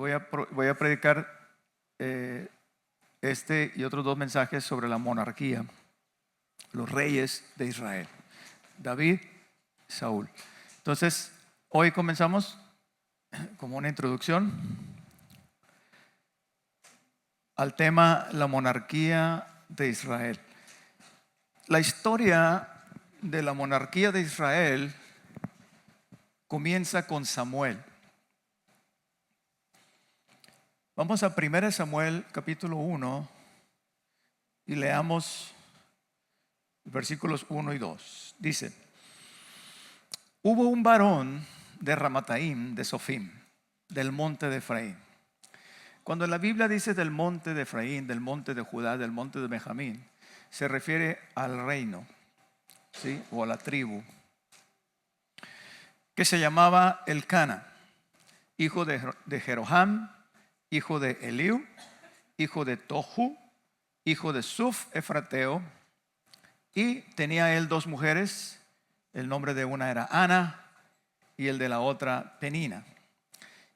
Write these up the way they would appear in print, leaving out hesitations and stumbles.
voy a predicar este y otros dos mensajes sobre la monarquía, los reyes de Israel, David, Saúl. Entonces, hoy comenzamos como una introducción al tema la monarquía de Israel. La historia de la monarquía de Israel comienza con Samuel. Vamos a 1 Samuel capítulo 1 y leamos versículos 1 y 2. Dice: hubo un varón de Ramataim de Sofim, del monte de Efraín. Cuando la Biblia dice del monte de Efraín, del monte de Judá, del monte de Benjamín, se refiere al reino, ¿sí? O a la tribu, que se llamaba Elcana, hijo de Jeroham, hijo de Eliú, hijo de Tohu, hijo de Suf Efrateo, y tenía él dos mujeres. El nombre de una era Ana y el de la otra Penina.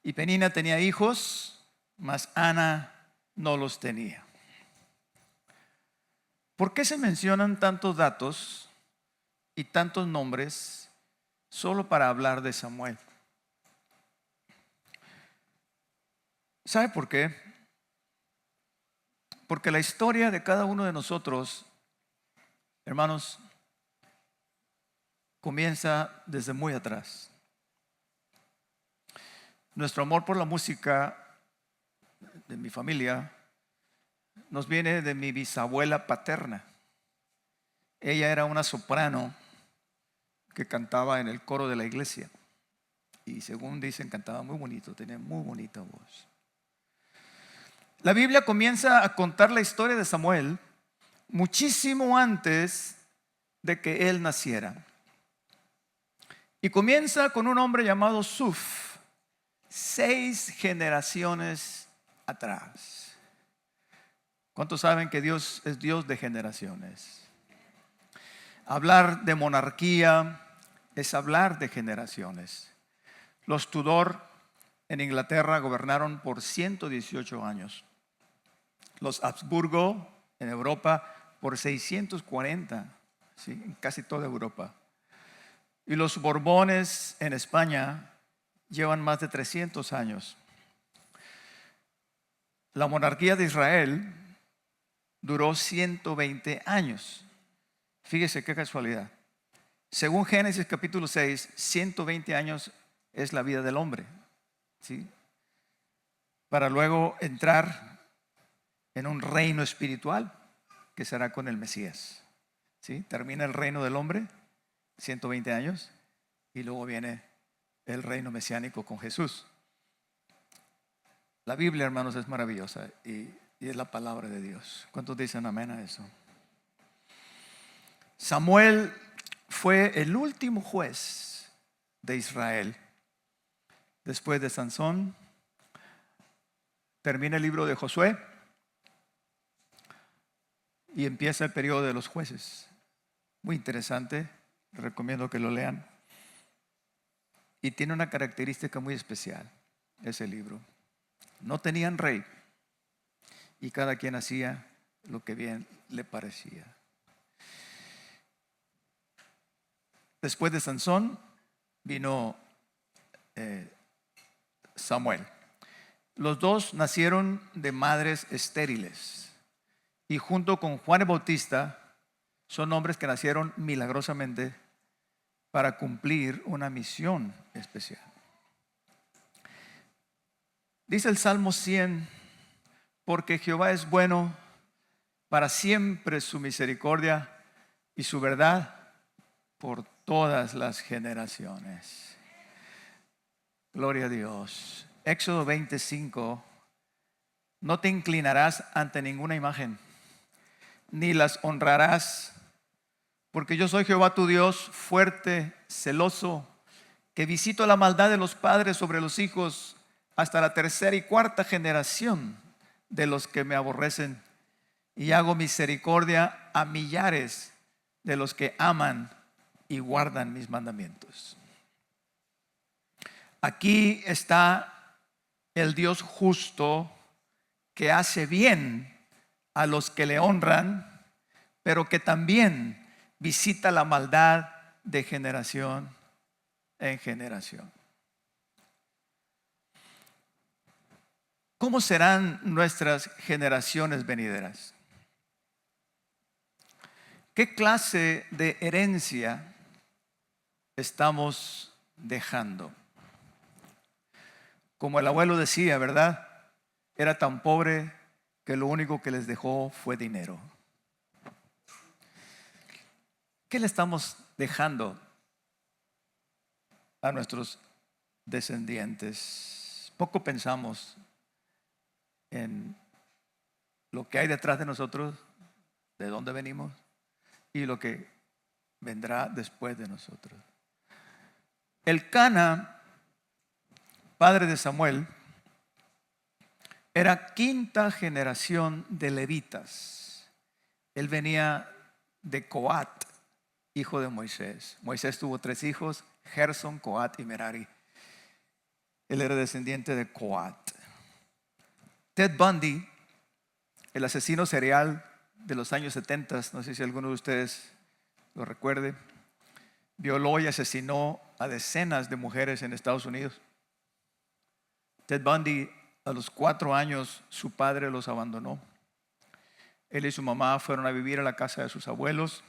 Y Penina tenía hijos, mas Ana no los tenía. ¿Por qué se mencionan tantos datos y tantos nombres solo para hablar de Samuel? ¿Sabe por qué? Porque la historia de cada uno de nosotros, hermanos, comienza desde muy atrás. Nuestro amor por la música de mi familia nos viene de mi bisabuela paterna. Ella era una soprano que cantaba en el coro de la iglesia. Y según dicen, cantaba muy bonito, tenía muy bonita voz. La Biblia comienza a contar la historia de Samuel muchísimo antes de que él naciera. Y comienza con un hombre llamado Suf, 6 generaciones atrás. ¿Cuántos saben que Dios es Dios de generaciones? Hablar de monarquía es hablar de generaciones. Los Tudor en Inglaterra gobernaron por 118 años. Los Habsburgo en Europa por 640, ¿sí? En casi toda Europa. Y los Borbones en España llevan más de 300 años. La monarquía de Israel duró 120 años. Fíjese qué casualidad. Según Génesis capítulo 6, 120 años es la vida del hombre, ¿sí? Para luego entrar en un reino espiritual que será con el Mesías, ¿sí? Termina el reino del hombre, 120 años, y luego viene el reino mesiánico con Jesús. La Biblia, hermanos, es maravillosa y es la palabra de Dios. ¿Cuántos dicen amén a eso? Samuel fue el último juez de Israel. Después de Sansón, termina el libro de Josué y empieza el periodo de los jueces. Muy interesante, recomiendo que lo lean. Y tiene una característica muy especial ese libro. No tenían rey y cada quien hacía lo que bien le parecía. Después de Sansón vino Samuel. Los dos nacieron de madres estériles y junto con Juan el Bautista son hombres que nacieron milagrosamente para cumplir una misión especial. Dice el Salmo 100: porque Jehová es bueno, para siempre su misericordia y su verdad por todas las generaciones. Gloria a Dios. Éxodo 25: no te inclinarás ante ninguna imagen, ni las honrarás, porque yo soy Jehová tu Dios, fuerte, celoso, que visito la maldad de los padres sobre los hijos hasta la tercera y cuarta generación de los que me aborrecen, y hago misericordia a millares de los que aman y guardan mis mandamientos. Aquí está el Dios justo que hace bien a los que le honran, pero que también visita la maldad de generación en generación. ¿Cómo serán nuestras generaciones venideras? ¿Qué clase de herencia estamos dejando? Como el abuelo decía, ¿verdad? Era tan pobre que lo único que les dejó fue dinero. ¿Qué le estamos dejando a nuestros descendientes? Poco pensamos en lo que hay detrás de nosotros, de dónde venimos y lo que vendrá después de nosotros. Elcana, padre de Samuel, era quinta generación de levitas. Él venía de Coat, hijo de Moisés. Moisés tuvo 3 hijos, Gerson, Coat y Merari. Él era descendiente de Coat. Ted Bundy, el asesino serial de los años 70, no sé si alguno de ustedes lo recuerde, violó y asesinó a decenas de mujeres en Estados Unidos. Ted Bundy, a los 4 años, su padre los abandonó. Él y su mamá fueron a vivir a la casa de sus abuelos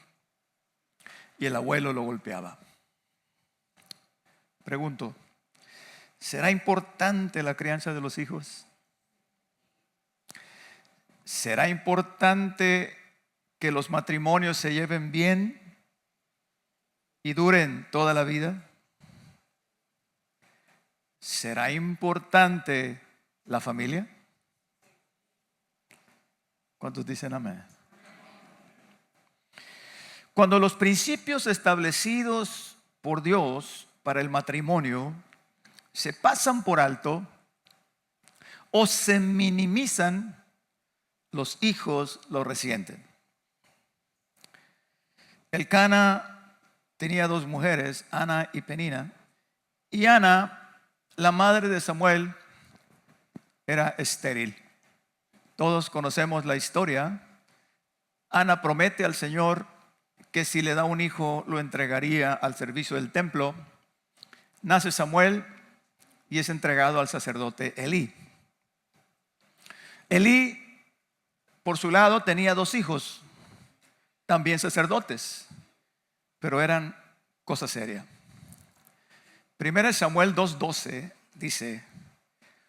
y el abuelo lo golpeaba. Pregunto, ¿será importante la crianza de los hijos? ¿Será importante que los matrimonios se lleven bien y duren toda la vida? ¿Será importante la familia? ¿Cuántos dicen amén? Cuando los principios establecidos por Dios para el matrimonio se pasan por alto o se minimizan, los hijos lo resienten. Elcana tenía 2 mujeres, Ana y Penina, y Ana, la madre de Samuel, era estéril. Todos conocemos la historia. Ana promete al Señor que si le da un hijo lo entregaría al servicio del templo. Nace Samuel y es entregado al sacerdote Elí. Elí, por su lado, tenía 2 hijos, también sacerdotes, pero eran cosa seria. 1 Samuel 2:12 dice: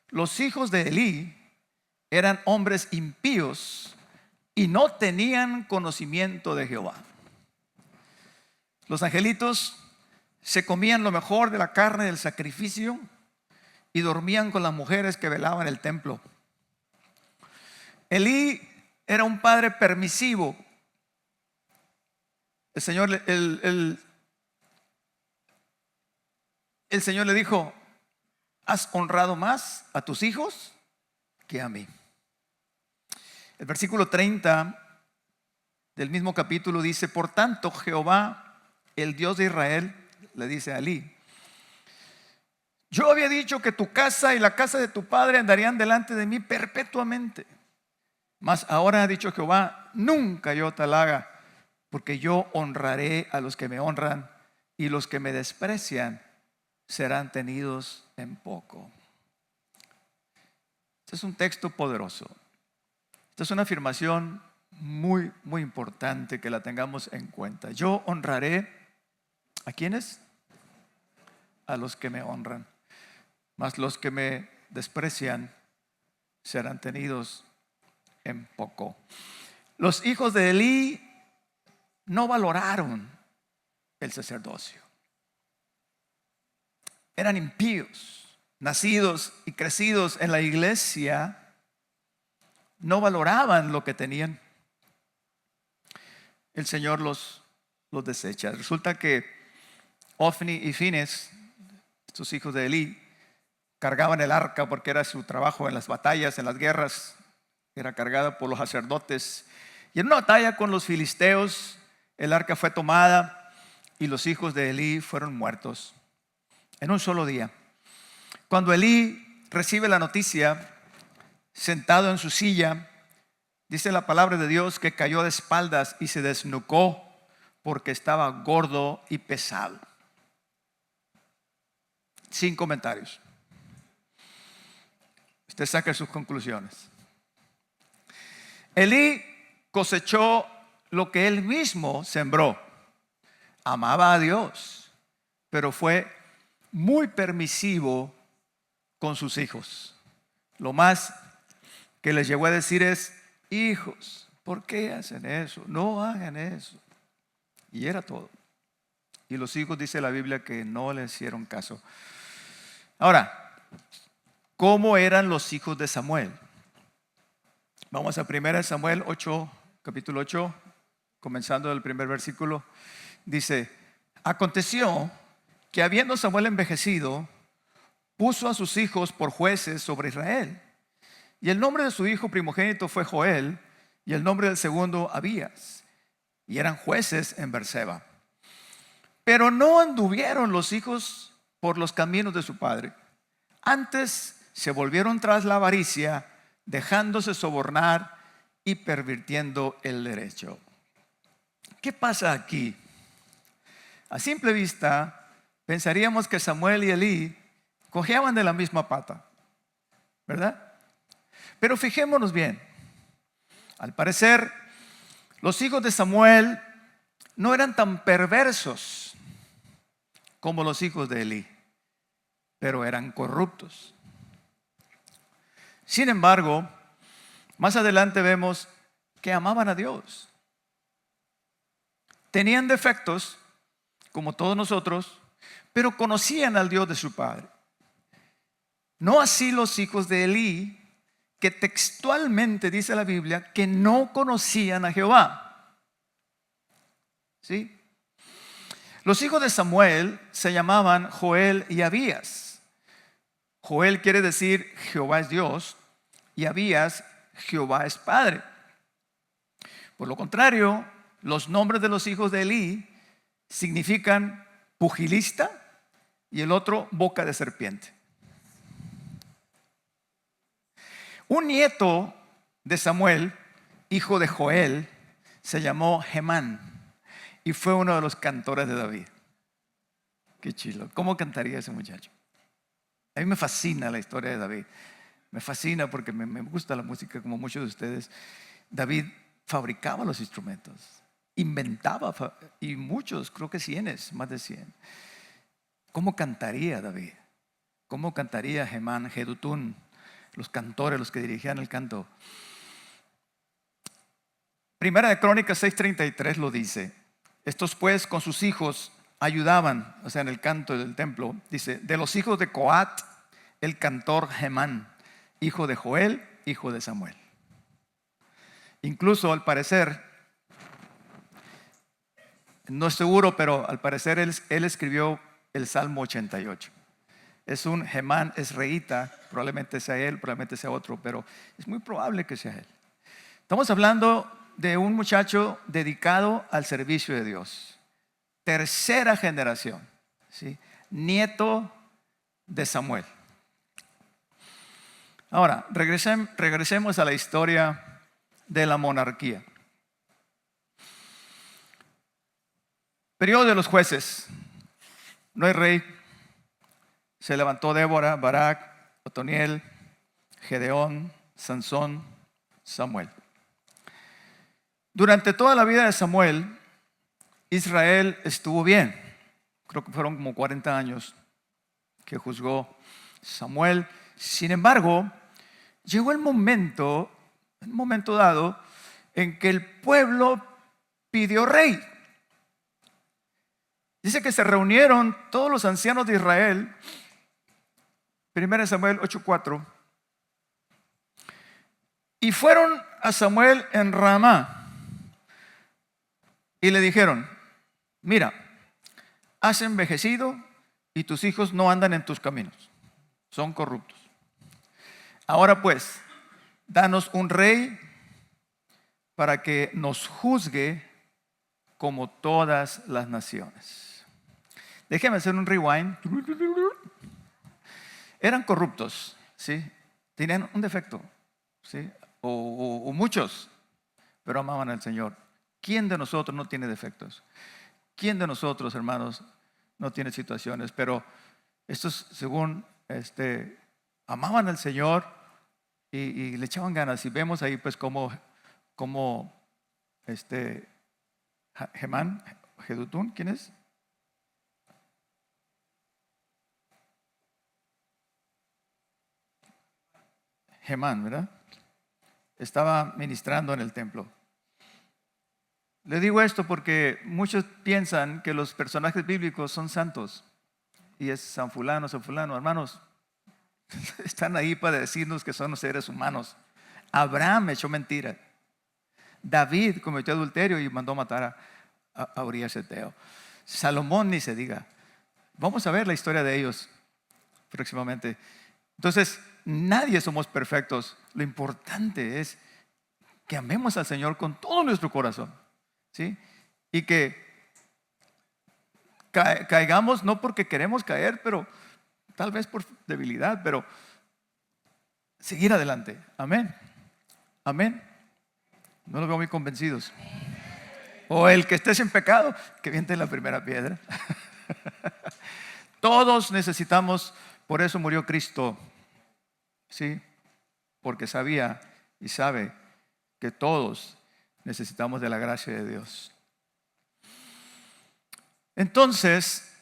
los hijos de Elí eran hombres impíos y no tenían conocimiento de Jehová. Los angelitos se comían lo mejor de la carne del sacrificio y dormían con las mujeres que velaban el templo. Elí era un padre permisivo. El Señor le dijo: has honrado más a tus hijos que a mí. El versículo 30 del mismo capítulo dice: por tanto Jehová, el Dios de Israel, le dice a Elí: yo había dicho que tu casa y la casa de tu padre andarían delante de mí perpetuamente. Mas ahora ha dicho Jehová: nunca yo tal haga, porque yo honraré a los que me honran, y los que me desprecian serán tenidos en poco. Este es un texto poderoso. Esta es una afirmación muy, muy importante que la tengamos en cuenta. Yo honraré ¿a quiénes? A los que me honran, mas los que me desprecian serán tenidos en poco. Los hijos de Elí no valoraron el sacerdocio. Eran impíos, nacidos y crecidos en la iglesia, no valoraban lo que tenían. El Señor los desecha. Resulta que Ofni y Fines, estos hijos de Elí, cargaban el arca porque era su trabajo en las batallas, en las guerras. Era cargada por los sacerdotes. Y en una batalla con los filisteos, el arca fue tomada y los hijos de Elí fueron muertos en un solo día. Cuando Elí recibe la noticia, sentado en su silla, dice la palabra de Dios que cayó de espaldas y se desnucó porque estaba gordo y pesado. Sin comentarios. Usted saca sus conclusiones. Elí cosechó lo que él mismo sembró. Amaba a Dios, pero fue muy permisivo con sus hijos. Lo más que les llegó a decir es: hijos, ¿por qué hacen eso? No hagan eso. Y era todo. Y los hijos, dice la Biblia, que no le hicieron caso. Ahora, ¿cómo eran los hijos de Samuel? Vamos a 1 Samuel 8, capítulo 8, comenzando del primer versículo. Dice: aconteció que habiendo Samuel envejecido, puso a sus hijos por jueces sobre Israel. Y el nombre de su hijo primogénito fue Joel, y el nombre del segundo Abías. Y eran jueces en Berseba. Pero no anduvieron los hijos por los caminos de su padre. Antes se volvieron tras la avaricia, dejándose sobornar y pervirtiendo el derecho. ¿Qué pasa aquí? A simple vista, pensaríamos que Samuel y Elí cojeaban de la misma pata, ¿verdad? Pero fijémonos bien. Al parecer, los hijos de Samuel no eran tan perversos como los hijos de Elí, pero eran corruptos. Sin embargo, más adelante vemos que amaban a Dios. Tenían defectos, como todos nosotros, pero conocían al Dios de su padre. No así los hijos de Elí, que textualmente dice la Biblia que no conocían a Jehová. ¿Sí? Los hijos de Samuel se llamaban Joel y Abías. Joel quiere decir Jehová es Dios, y Abías, Jehová es Padre. Por lo contrario, los nombres de los hijos de Elí significan pugilista y el otro boca de serpiente. Un nieto de Samuel, hijo de Joel, se llamó Hemán y fue uno de los cantores de David. Qué chilo, ¿cómo cantaría ese muchacho? A mí me fascina la historia de David. Me fascina porque me gusta la música, como muchos de ustedes. David fabricaba los instrumentos, inventaba, y muchos, creo que más de 100. ¿Cómo cantaría David? ¿Cómo cantaría Hemán, Jedutún, los cantores, los que dirigían el canto? Primera de Crónicas 6:33 lo dice. Estos pues con sus hijos ayudaban, o sea, en el canto del templo. Dice: de los hijos de Coat, el cantor Hemán, hijo de Joel, hijo de Samuel. Incluso al parecer, no es seguro, pero al parecer él escribió el Salmo 88. Es un Hemán esreíta, probablemente sea él, probablemente sea otro, pero es muy probable que sea él. Estamos hablando de un muchacho dedicado al servicio de Dios. Tercera generación, ¿sí? Nieto de Samuel. Ahora, regresemos a la historia de la monarquía. Periodo de los jueces. No hay rey. Se levantó Débora, Barak, Otoniel, Gedeón, Sansón, Samuel. Durante toda la vida de Samuel, Israel estuvo bien. Creo que fueron como 40 años que juzgó Samuel. Sin embargo, llegó el momento dado en que el pueblo pidió rey. Dice que se reunieron todos los ancianos de Israel. 1 Samuel 8:4. Y fueron a Samuel en Ramá y le dijeron: mira, has envejecido y tus hijos no andan en tus caminos, son corruptos. Ahora pues, danos un rey para que nos juzgue como todas las naciones. Déjeme hacer un rewind. Eran corruptos. ¿sí? Tenían un defecto, ¿sí? O muchos, pero amaban al Señor. ¿Quién de nosotros no tiene defectos? ¿Quién de nosotros, hermanos, no tiene situaciones? Pero estos, según amaban al Señor y le echaban ganas. Y vemos ahí, pues, como Gemán, Jedutún, ¿quién es? Gemán, ¿verdad? Estaba ministrando en el templo. Le digo esto porque muchos piensan que los personajes bíblicos son santos. Y es San fulano, hermanos. Están ahí para decirnos que son seres humanos. Abraham echó mentira. David cometió adulterio y mandó matar a Urías Eteo. Salomón ni se diga. Vamos a ver la historia de ellos próximamente. Entonces, nadie somos perfectos. Lo importante es que amemos al Señor con todo nuestro corazón, ¿sí? Y que caigamos no porque queremos caer, pero tal vez por debilidad, pero seguir adelante. Amén. Amén. No los veo muy convencidos. O el que esté sin pecado, que viente la primera piedra. Todos necesitamos, por eso murió Cristo, ¿sí? Porque sabía y sabe que todos necesitamos de la gracia de Dios. Entonces,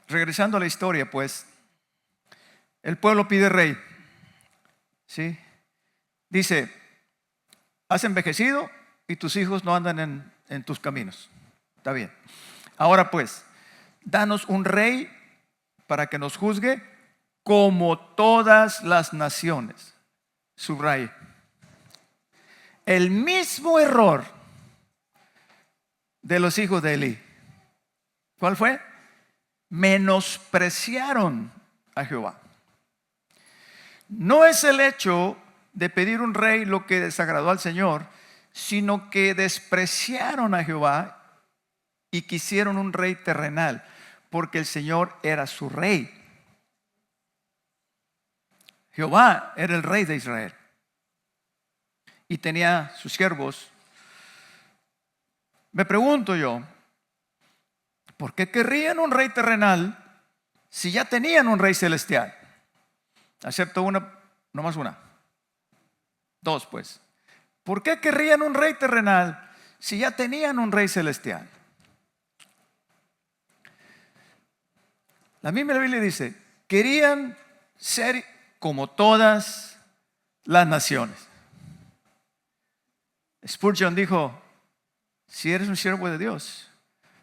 regresando a la historia, pues, el pueblo pide rey, ¿sí? Dice: has envejecido y tus hijos no andan en tus caminos. Está bien. Ahora pues, danos un rey para que nos juzgue como todas las naciones. Subraye. El mismo error de los hijos de Elí. ¿Cuál fue? Menospreciaron a Jehová. No es el hecho de pedir un rey lo que desagradó al Señor, sino que despreciaron a Jehová y quisieron un rey terrenal, porque el Señor era su rey. Jehová era el rey de Israel y tenía sus siervos. Me pregunto yo, ¿por qué querrían un rey terrenal si ya tenían un rey celestial? Acepto una, nomás una. Dos, pues. ¿Por qué querrían un rey terrenal si ya tenían un rey celestial? La misma Biblia dice: querían ser como todas las naciones. Spurgeon dijo: si eres un siervo de Dios,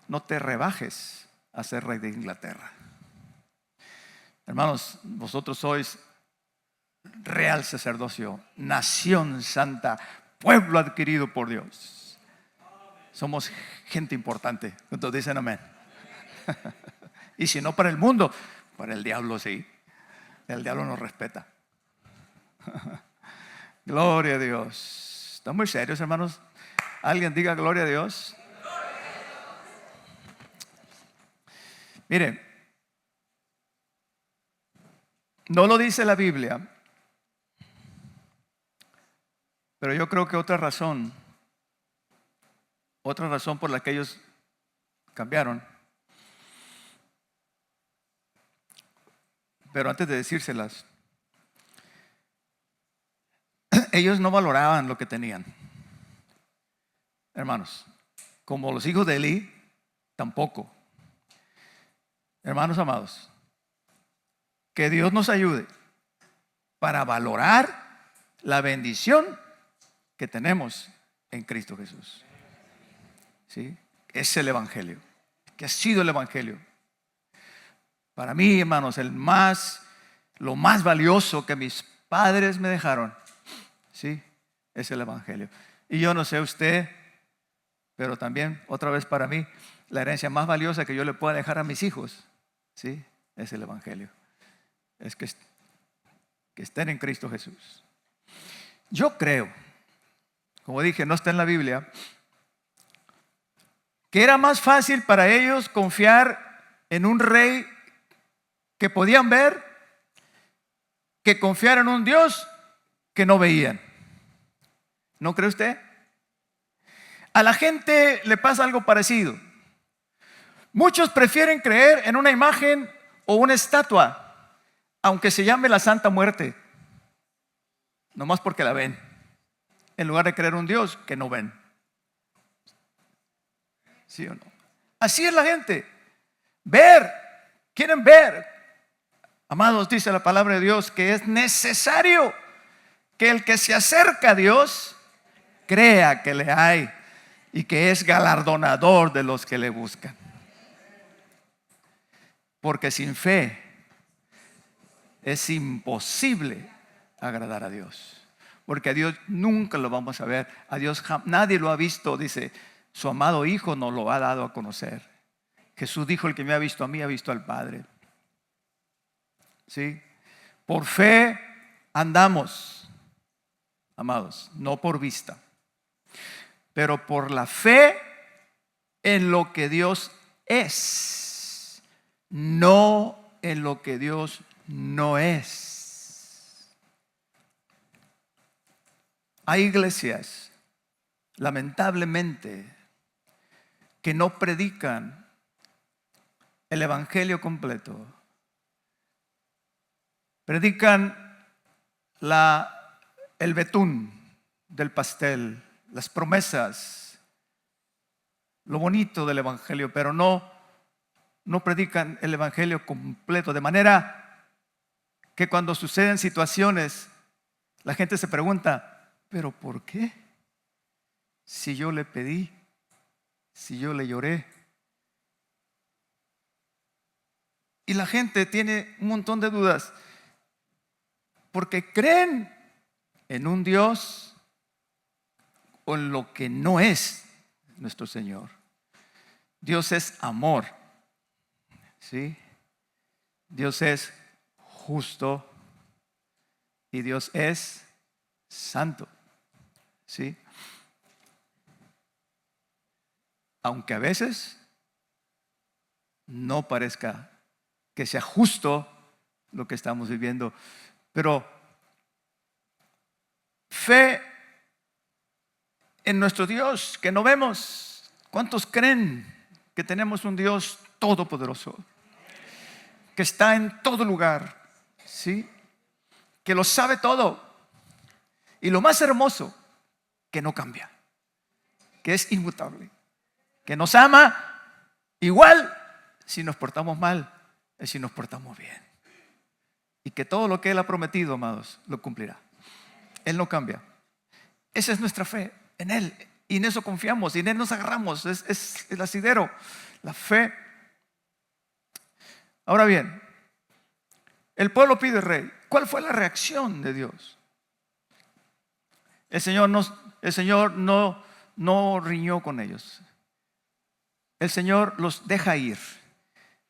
no te rebajes a ser rey de Inglaterra. Hermanos, vosotros sois real sacerdocio, nación santa, pueblo adquirido por Dios. Somos gente importante. ¿Cuántos dicen amén? Y si no para el mundo, para el diablo sí. El diablo nos respeta. Gloria a Dios. ¿Están muy serios, hermanos? Alguien diga gloria a Dios. Mire, no lo dice la Biblia, pero yo creo que otra razón por la que ellos cambiaron. Pero antes de decírselas, ellos no valoraban lo que tenían. Hermanos, como los hijos de Elí, tampoco. Hermanos amados, que Dios nos ayude para valorar la bendición que tenemos en Cristo Jesús. ¿Sí? Es el Evangelio, que ha sido el Evangelio. Para mí, hermanos, lo más valioso que mis padres me dejaron, ¿sí? Es el Evangelio. Y yo no sé usted, pero también, otra vez para mí, la herencia más valiosa que yo le pueda dejar a mis hijos, ¿sí? Es el Evangelio. Es que estén en Cristo Jesús. Yo creo, como dije, no está en la Biblia, que era más fácil para ellos confiar en un rey que podían ver, que confiaran en un Dios que no veían. ¿No cree usted? A la gente le pasa algo parecido. Muchos prefieren creer en una imagen o una estatua, aunque se llame la Santa Muerte, nomás porque la ven, en lugar de creer en un Dios que no ven. ¿Sí o no? Así es la gente. Quieren ver. Amados, dice la palabra de Dios que es necesario que el que se acerca a Dios crea que le hay y que es galardonador de los que le buscan. Porque sin fe es imposible agradar a Dios. Porque a Dios nunca lo vamos a ver. A Dios nadie lo ha visto. Dice, su amado Hijo nos lo ha dado a conocer. Jesús dijo, el que me ha visto a mí ha visto al Padre. ¿Sí? Por fe andamos, amados, no por vista, pero por la fe en lo que Dios es, no en lo que Dios no es. Hay iglesias, lamentablemente, que no predican el evangelio completo. Predican el betún del pastel, las promesas, lo bonito del evangelio, pero no predican el evangelio completo. De manera que cuando suceden situaciones, la gente se pregunta, ¿pero por qué? Si yo le pedí, si yo le lloré. Y la gente tiene un montón de dudas porque creen en un Dios o en lo que no es nuestro Señor. Dios es amor, ¿sí? Dios es justo y Dios es santo, ¿sí? Aunque a veces no parezca que sea justo lo que estamos viviendo, pero fe en nuestro Dios que no vemos. ¿Cuántos creen que tenemos un Dios todopoderoso, que está en todo lugar, ¿sí? Que lo sabe todo, y lo más hermoso, que no cambia, que es inmutable, que nos ama igual si nos portamos mal y si nos portamos bien, y que todo lo que Él ha prometido, amados, lo cumplirá. Él no cambia. Esa es nuestra fe en Él, y en eso confiamos, y en Él nos agarramos. Es el asidero, la fe. Ahora bien, el pueblo pide rey. ¿Cuál fue la reacción de Dios? El Señor no riñó con ellos. El Señor los deja ir.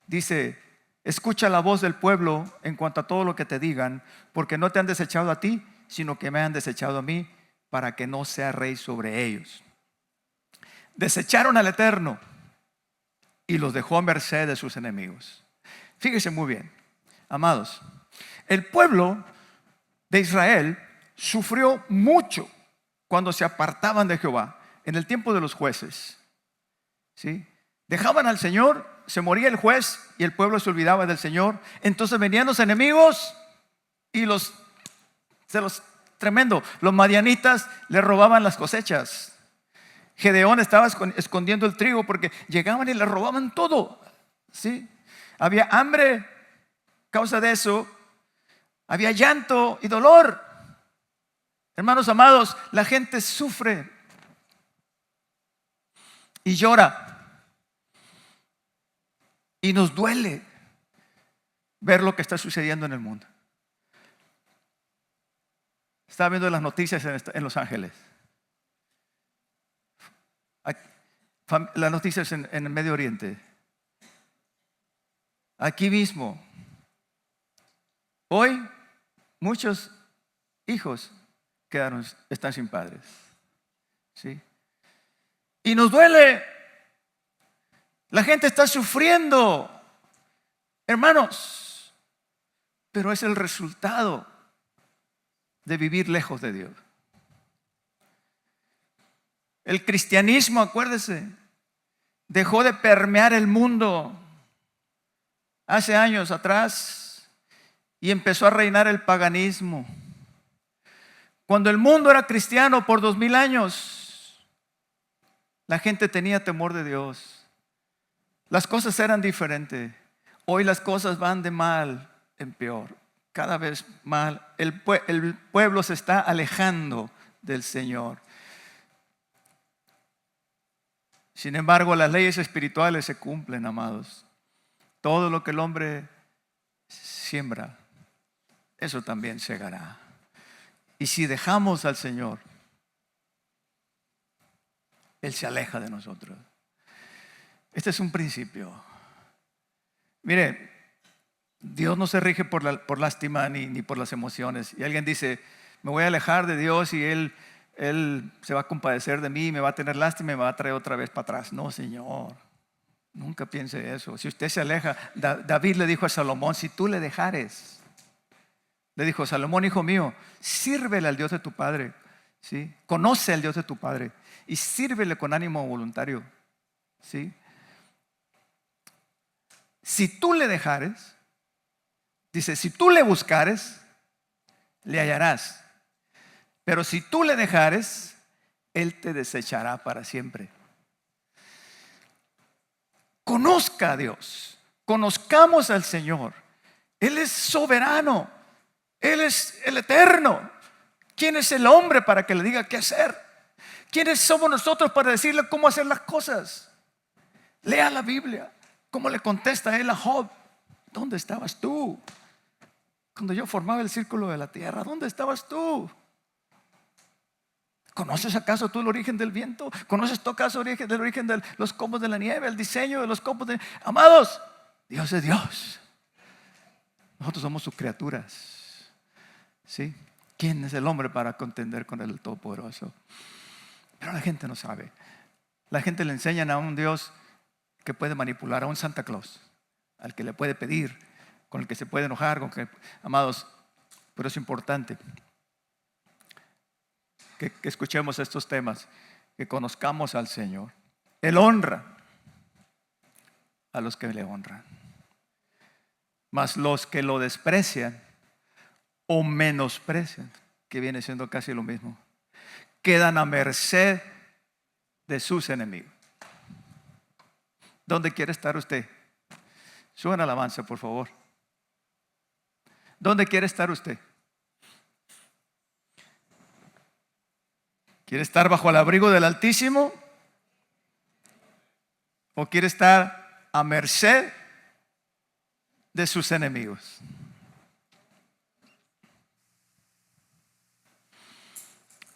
Dice, escucha la voz del pueblo en cuanto a todo lo que te digan, porque no te han desechado a ti, sino que me han desechado a mí, para que no sea rey sobre ellos. Desecharon al Eterno y los dejó a merced de sus enemigos. Fíjese muy bien, amados, el pueblo de Israel sufrió mucho cuando se apartaban de Jehová en el tiempo de los jueces, ¿sí? Dejaban al Señor, se moría el juez y el pueblo se olvidaba del Señor. Entonces venían los enemigos y tremendo, los madianitas le robaban las cosechas. Gedeón estaba escondiendo el trigo porque llegaban y le robaban todo, ¿sí? Había hambre, causa de eso. Había llanto y dolor. Hermanos amados, la gente sufre y llora, y nos duele ver lo que está sucediendo en el mundo. Estaba viendo las noticias en Los Ángeles, las noticias en el Medio Oriente. Aquí mismo, hoy muchos hijos están sin padres, ¿sí? Y nos duele. La gente está sufriendo. Hermanos, pero es el resultado de vivir lejos de Dios. El cristianismo, acuérdese, dejó de permear el mundo hace años atrás y empezó a reinar el paganismo. Cuando el mundo era cristiano por 2000 años, la gente tenía temor de Dios. Las cosas eran diferentes. Hoy las cosas van de mal en peor, cada vez mal. El pueblo se está alejando del Señor. Sin embargo, las leyes espirituales se cumplen, amados. Todo lo que el hombre siembra, eso también segará. Y si dejamos al Señor, Él se aleja de nosotros. Este es un principio. Mire, Dios no se rige por lástima ni por las emociones. Y alguien dice, me voy a alejar de Dios y Él se va a compadecer de mí, me va a tener lástima y me va a traer otra vez para atrás. No, Señor, nunca piense eso. Si usted se aleja, David le dijo a Salomón, si tú le dejares, le dijo, Salomón, hijo mío, sírvele al Dios de tu padre, ¿sí? Conoce al Dios de tu padre y sírvele con ánimo voluntario, ¿sí? Si tú le dejares, dice, si tú le buscares, le hallarás. Pero si tú le dejares, Él te desechará para siempre. Conozca a Dios, conozcamos al Señor. Él es soberano, Él es el eterno. ¿Quién es el hombre para que le diga qué hacer? ¿Quiénes somos nosotros para decirle cómo hacer las cosas? Lea la Biblia. ¿Cómo le contesta él a Job? ¿Dónde estabas tú? Cuando yo formaba el círculo de la tierra, ¿dónde estabas tú? ¿Conoces acaso tú el origen del viento? ¿Conoces tú acaso el origen de los copos de la nieve? El diseño de los copos de... Amados, Dios es Dios. Nosotros somos sus criaturas, ¿sí? ¿Quién es el hombre para contender con el Todopoderoso? Pero la gente no sabe. La gente le enseñan a un Dios que puede manipular, a un Santa Claus, al que le puede pedir, con el que se puede enojar, amados, pero es importante que escuchemos estos temas, que conozcamos al Señor. Él honra a los que le honran, mas los que lo desprecian o menosprecian, que viene siendo casi lo mismo, quedan a merced de sus enemigos. ¿Dónde quiere estar usted? Suban alabanza, por favor. ¿Dónde quiere estar usted? ¿Quiere estar bajo el abrigo del Altísimo? ¿O quiere estar a merced de sus enemigos?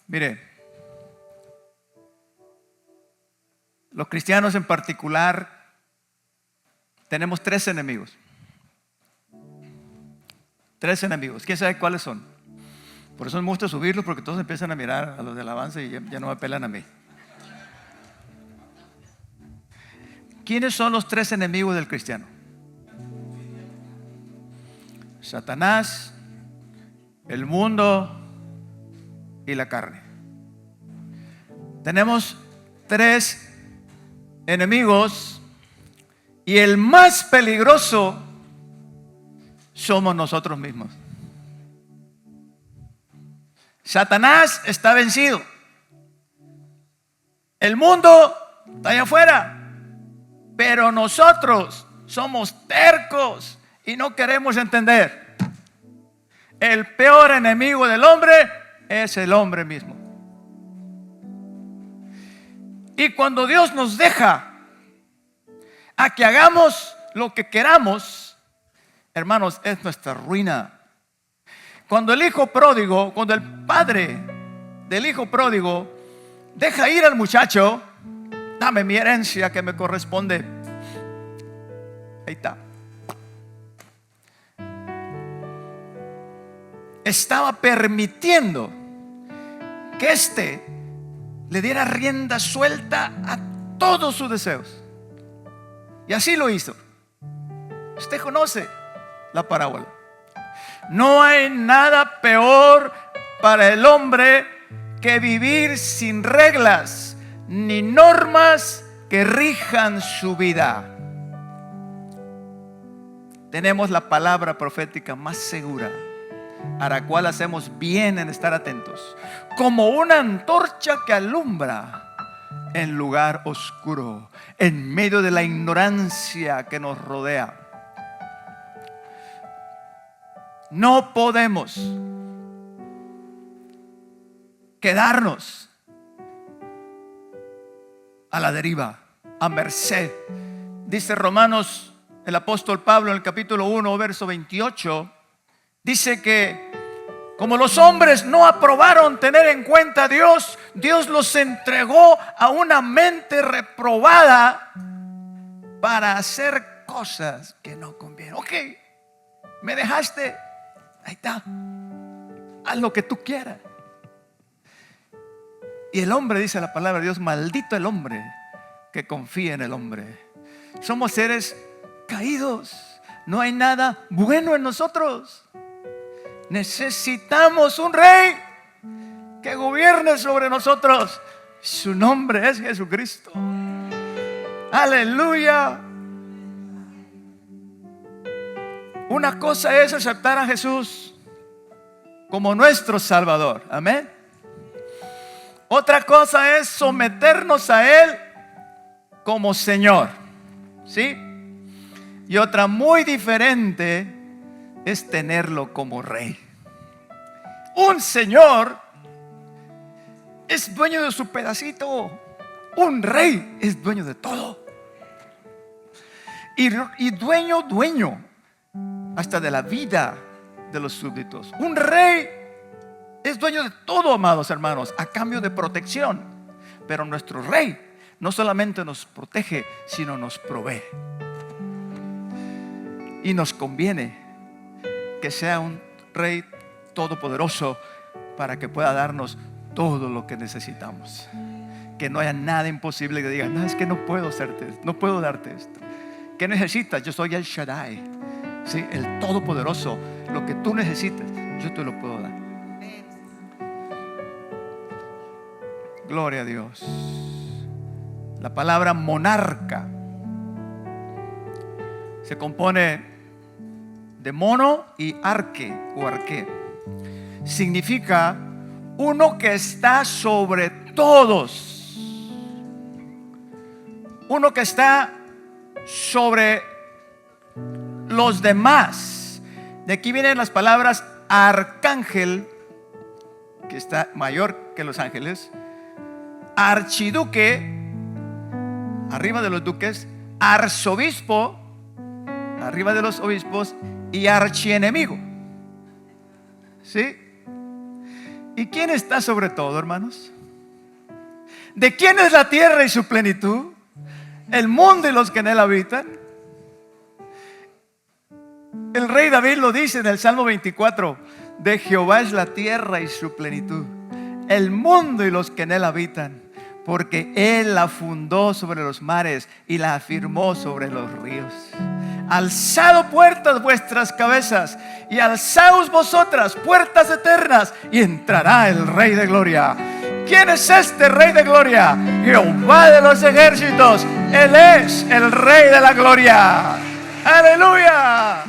Mire, los cristianos en particular tenemos 3 enemigos. 3 enemigos. ¿Quién sabe cuáles son? Por eso me gusta subirlos, porque todos empiezan a mirar a los de alabanza y ya no me apelan a mí. ¿Quiénes son los 3 enemigos del cristiano? Satanás, el mundo y la carne. Tenemos 3 enemigos y el más peligroso somos nosotros mismos. Satanás está vencido. El mundo está allá afuera, pero nosotros somos tercos y no queremos entender. El peor enemigo del hombre es el hombre mismo. Y cuando Dios nos deja a que hagamos lo que queramos, hermanos, es nuestra ruina. Cuando el hijo pródigo, cuando el padre del hijo pródigo deja ir al muchacho, dame mi herencia que me corresponde. Ahí está. Estaba permitiendo que éste le diera rienda suelta a todos sus deseos. Y así lo hizo. Usted conoce la parábola. No hay nada peor para el hombre que vivir sin reglas ni normas que rijan su vida. Tenemos la palabra profética más segura, a la cual hacemos bien en estar atentos, como una antorcha que alumbra en lugar oscuro, en medio de la ignorancia que nos rodea. No podemos quedarnos a la deriva, a merced. Dice Romanos, el apóstol Pablo en el capítulo 1, verso 28, dice que como los hombres no aprobaron tener en cuenta a Dios, Dios los entregó a una mente reprobada para hacer cosas que no convienen. Ok, me dejaste, ahí está, haz lo que tú quieras. Y el hombre, dice la palabra de Dios, maldito el hombre que confía en el hombre. Somos seres caídos, no hay nada bueno en nosotros. Necesitamos un rey que gobierne sobre nosotros. Su nombre es Jesucristo. Aleluya. Una cosa es aceptar a Jesús como nuestro Salvador. Amén. Otra cosa es someternos a Él como Señor. ¿Sí? Y otra muy diferente es tenerlo como Rey. Un Señor es dueño de su pedacito. Un Rey es dueño de todo. Y dueño hasta de la vida de los súbditos. Un Rey es dueño de todo, amados hermanos, a cambio de protección. Pero nuestro Rey no solamente nos protege, sino nos provee. Y nos conviene que sea un Rey todopoderoso para que pueda darnos todo lo que necesitamos. Que no haya nada imposible que diga, no, es que no puedo hacerte, no puedo darte esto. ¿Qué necesitas? Yo soy el Shaddai, ¿sí? El todopoderoso. Lo que tú necesites, yo te lo puedo dar. Gloria a Dios. La palabra monarca se compone de mono y arque o arqué. Significa uno que está sobre todos, uno que está sobre los demás. De aquí vienen las palabras arcángel, que está mayor que los ángeles, archiduque, arriba de los duques, arzobispo, arriba de los obispos, y archienemigo. ¿Sí? ¿Y quién está sobre todo, hermanos? ¿De quién es la tierra y su plenitud? El mundo y los que en él habitan. El rey David lo dice en el Salmo 24: de Jehová es la tierra y su plenitud, el mundo y los que en él habitan, porque él la fundó sobre los mares y la afirmó sobre los ríos. Alzado puertas vuestras cabezas, y alzaos vosotras puertas eternas, y entrará el Rey de gloria. ¿Quién es este Rey de gloria? Jehová de los ejércitos. Él es el Rey de la gloria. Aleluya.